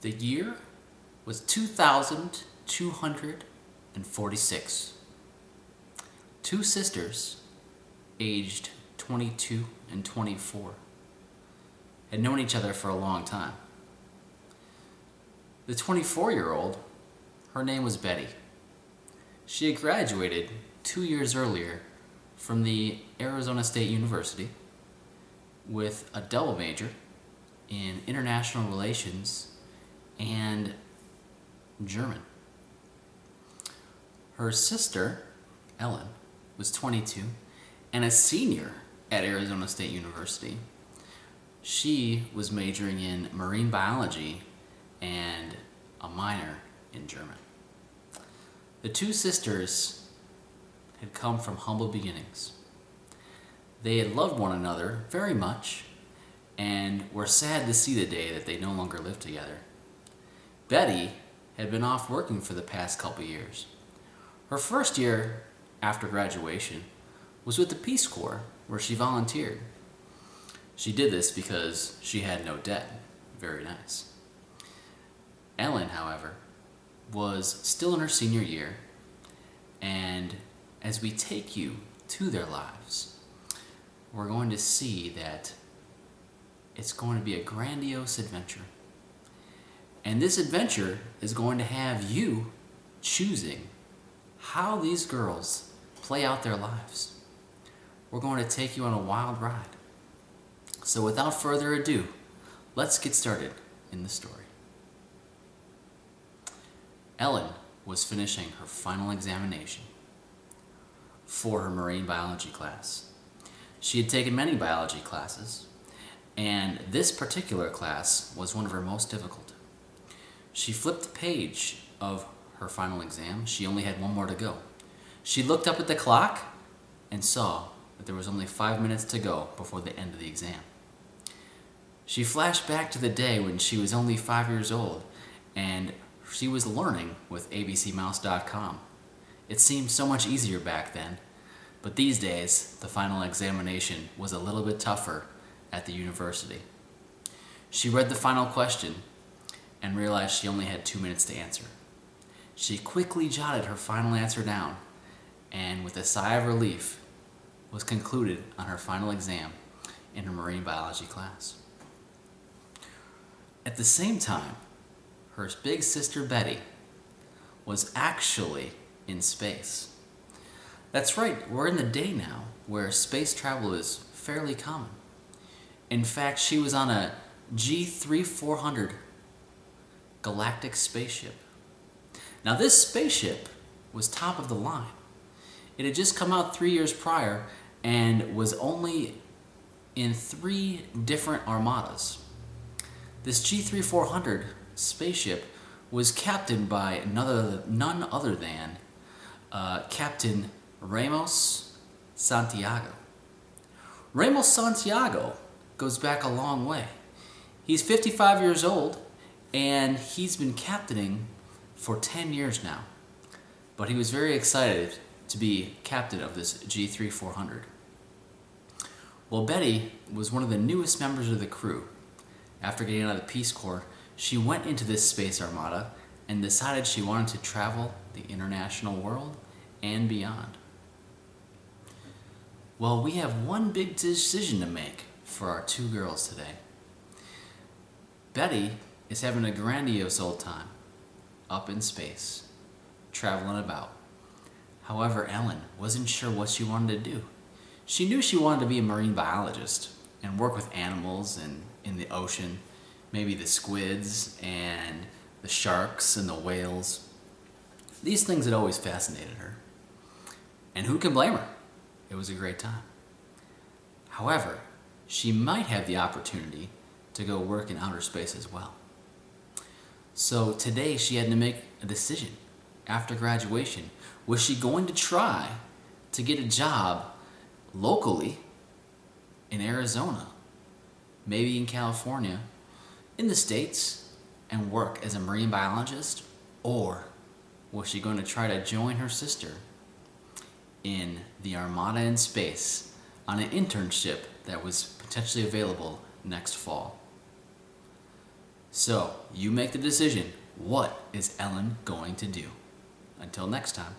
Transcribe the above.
The year was 2246. Two sisters, aged 22 and 24, had known each other for a long time. The 24-year-old, her name was Betty. She had graduated 2 years earlier from the Arizona State University with a double major in international relations and German. Her sister, Ellen, was 22 and a senior at Arizona State University. She was majoring in marine biology and a minor in German. The two sisters had come from humble beginnings. They had loved one another very much and were sad to see the day that they no longer lived together. Betty had been off working for the past couple years. Her first year after graduation was with the Peace Corps, where she volunteered. She did this because she had no debt. Very nice. Ellen, however, was still in her senior year, and as we take you to their lives, we're going to see that it's going to be a grandiose adventure. And this adventure is going to have you choosing how these girls play out their lives. We're going to take you on a wild ride. So without further ado, let's get started in the story. Ellen was finishing her final examination for her marine biology class. She had taken many biology classes, and this particular class was one of her most difficult. She flipped the page of her final exam. She only had one more to go. She looked up at the clock and saw that there was only 5 minutes to go before the end of the exam. She flashed back to the day when she was only 5 years old and she was learning with abcmouse.com. It seemed so much easier back then, but these days the final examination was a little bit tougher at the university. She read the final question and realized she only had 2 minutes to answer. She quickly jotted her final answer down and with a sigh of relief was concluded on her final exam in her marine biology class. At the same time, her big sister Betty was actually in space. That's right, we're in the day now where space travel is fairly common. In fact, she was on a G3400 galactic spaceship. Now this spaceship was top of the line. It had just come out 3 years prior and was only in 3 different armadas. This G3400 spaceship was captained by none other than Captain Ramos Santiago. Ramos Santiago goes back a long way. He's 55 years old and he's been captaining for 10 years now. But he was very excited to be captain of this G3400. Well, Betty was one of the newest members of the crew. After getting out of the Peace Corps, she went into this space armada and decided she wanted to travel the international world and beyond. Well, we have one big decision to make for our two girls today. Betty is having a grandiose old time up in space, traveling about. However, Ellen wasn't sure what she wanted to do. She knew she wanted to be a marine biologist and work with animals and in the ocean, maybe the squids and the sharks and the whales. These things had always fascinated her. And who can blame her? It was a great time. However, she might have the opportunity to go work in outer space as well. So today she had to make a decision. After graduation, was she going to try to get a job locally in Arizona, maybe in California, in the States, and work as a marine biologist? Or was she going to try to join her sister in the Armada in space on an internship that was potentially available next fall? So, you make the decision. What is Ellen going to do? Until next time.